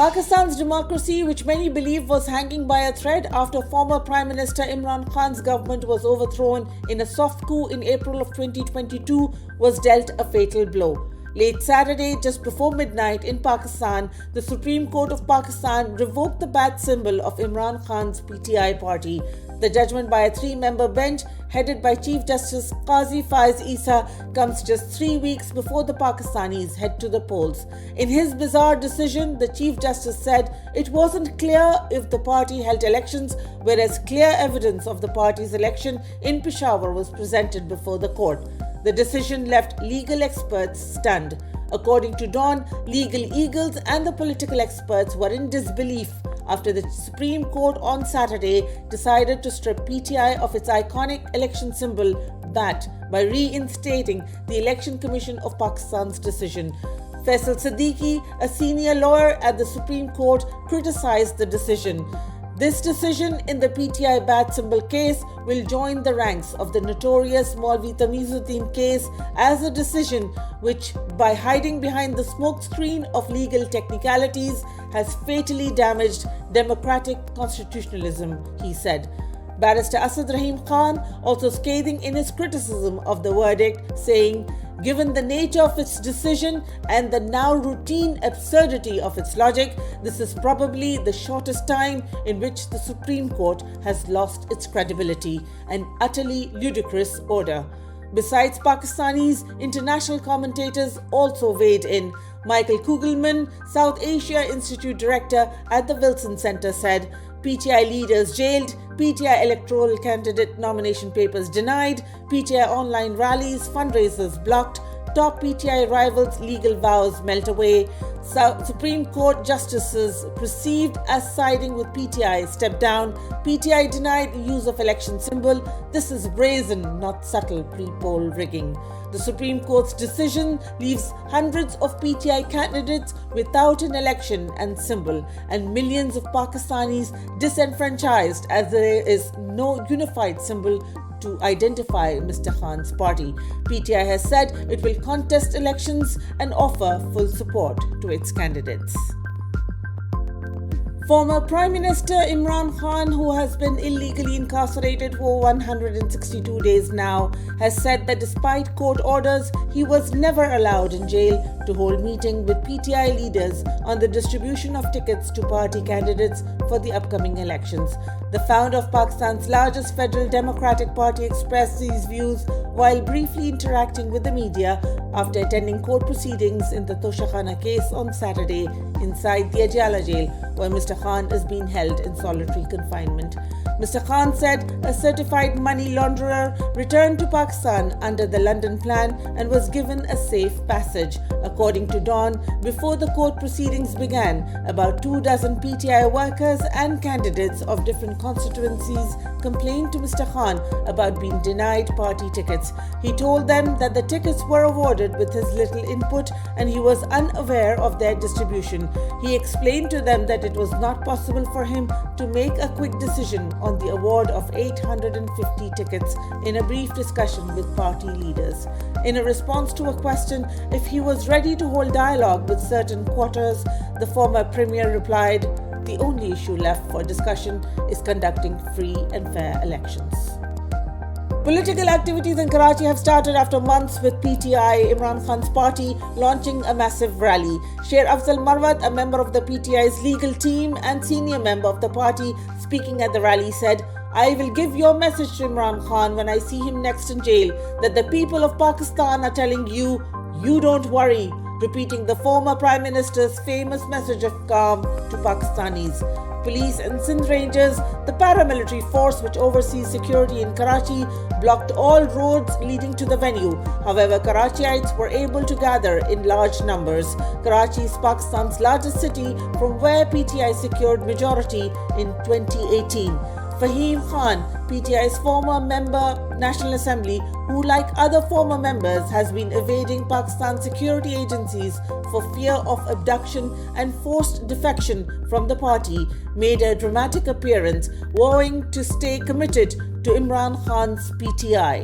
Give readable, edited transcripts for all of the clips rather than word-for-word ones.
Pakistan's democracy, which many believe was hanging by a thread after former Prime Minister Imran Khan's government was overthrown in a soft coup in April of 2022, was dealt a fatal blow. Late Saturday, just before midnight in Pakistan, the Supreme Court of Pakistan revoked the badge symbol of Imran Khan's PTI party. The judgment by a 3-member bench headed by Chief Justice Qazi Faiz Isa comes just 3 weeks before the Pakistanis head to the polls. In his bizarre decision, the Chief Justice said it wasn't clear if the party held elections, whereas clear evidence of the party's election in Peshawar was presented before the court. The decision left legal experts stunned. According to Dawn, legal eagles and the political experts were in disbelief after the Supreme Court on Saturday decided to strip PTI of its iconic election symbol BAT by reinstating the Election Commission of Pakistan's decision. Faisal Siddiqui, a senior lawyer at the Supreme Court, criticized the decision. This decision in the PTI badge symbol case will join the ranks of the notorious Maulvi Tamizuddin case as a decision which, by hiding behind the smokescreen of legal technicalities, has fatally damaged democratic constitutionalism, he said. Barrister Asad Rahim Khan also scathing in his criticism of the verdict, saying, "Given the nature of its decision and the now routine absurdity of its logic, this is probably the shortest time in which the Supreme Court has lost its credibility, an utterly ludicrous order." Besides Pakistanis, international commentators also weighed in. Michael Kugelman, South Asia Institute Director at the Wilson Center, said, "PTI leaders jailed, PTI electoral candidate nomination papers denied, PTI online rallies, fundraisers blocked, top PTI rivals' legal vows melt away, Supreme Court justices perceived as siding with PTI step down, PTI denied use of election symbol. This is brazen, not subtle pre-poll rigging." The Supreme Court's decision leaves hundreds of PTI candidates without an election and symbol, and millions of Pakistanis disenfranchised as there is no unified symbol to identify Mr. Khan's party. PTI has said it will contest elections and offer full support to its candidates. Former Prime Minister Imran Khan, who has been illegally incarcerated for 162 days now, has said that despite court orders, he was never allowed in jail to hold meeting with PTI leaders on the distribution of tickets to party candidates for the upcoming elections. The founder of Pakistan's largest federal Democratic Party expressed these views while briefly interacting with the media after attending court proceedings in the Toshakhana case on Saturday inside the Ajala jail, where Mr. Khan is being held in solitary confinement. Mr. Khan said a certified money launderer returned to Pakistan under the London plan and was given a safe passage. According to Dawn, before the court proceedings began, about 24 PTI workers and candidates of different constituencies complained to Mr. Khan about being denied party tickets. He told them that the tickets were awarded with his little input and he was unaware of their distribution. He explained to them that it was not possible for him to make a quick decision on the award of 850 tickets in a brief discussion with party leaders. In a response to a question if he was ready to hold dialogue with certain quarters, the former premier replied, "The only issue left for discussion is conducting free and fair elections." Political activities in Karachi have started after months, with PTI, Imran Khan's party, launching a massive rally. Sher Afzal Marwat, a member of the PTI's legal team and senior member of the party, speaking at the rally, said, "I will give your message to Imran Khan when I see him next in jail, that the people of Pakistan are telling you, you don't worry," repeating the former Prime Minister's famous message of calm to Pakistanis. Police and Sindh Rangers, the paramilitary force which oversees security in Karachi, blocked all roads leading to the venue. However, Karachiites were able to gather in large numbers. Karachi is Pakistan's largest city, from where PTI secured majority in 2018. Fahim Khan, PTI's former member, National Assembly, who like other former members has been evading Pakistan security agencies for fear of abduction and forced defection from the party, made a dramatic appearance, vowing to stay committed to Imran Khan's PTI.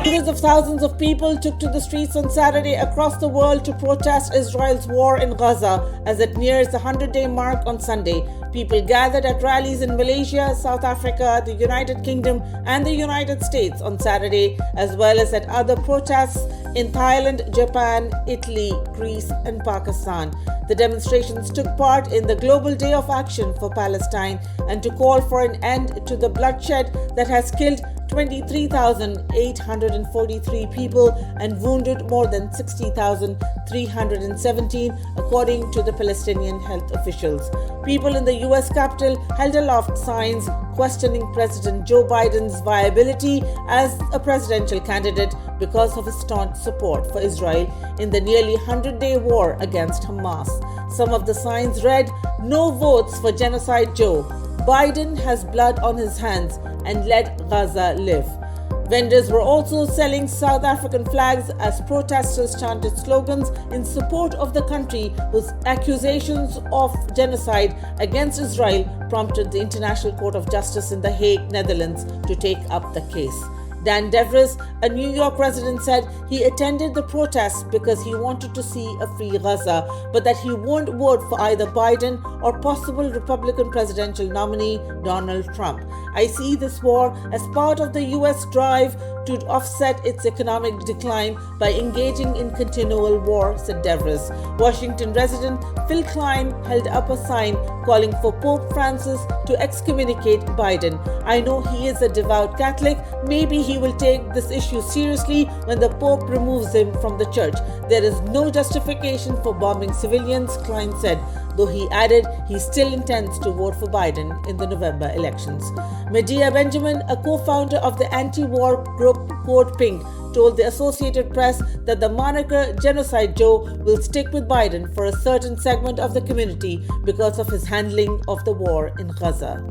Hundreds of thousands of people took to the streets on Saturday across the world to protest Israel's war in Gaza as it nears the 100-day mark on Sunday. People gathered at rallies in Malaysia, South Africa, the United Kingdom, and the United States on Saturday, as well as at other protests in Thailand, Japan, Italy, Greece, and Pakistan. The demonstrations took part in the Global Day of Action for Palestine and to call for an end to the bloodshed that has killed 23,843 people and wounded more than 60,317, according to the Palestinian health officials. People in the US Capitol held aloft signs questioning President Joe Biden's viability as a presidential candidate because of his staunch support for Israel in the nearly 100-day war against Hamas. Some of the signs read, "No votes for Genocide Joe. Biden has blood on his hands and let Gaza live." Vendors were also selling South African flags as protesters chanted slogans in support of the country whose accusations of genocide against Israel prompted the International Court of Justice in The Hague, Netherlands, to take up the case. Dan Devries, a New York resident, said he attended the protests because he wanted to see a free Gaza, but that he won't vote for either Biden or possible Republican presidential nominee Donald Trump. "I see this war as part of the US drive to offset its economic decline by engaging in continual war," said Devries. Washington resident Phil Klein held up a sign calling for Pope Francis to excommunicate Biden. "I know he is a devout Catholic. Maybe he will take this issue seriously when the Pope removes him from the church. There is no justification for bombing civilians," Klein said, though he added he still intends to vote for Biden in the November elections. Medea Benjamin, a co-founder of the anti-war group Code Pink, told the Associated Press that the moniker Genocide Joe will stick with Biden for a certain segment of the community because of his handling of the war in Gaza.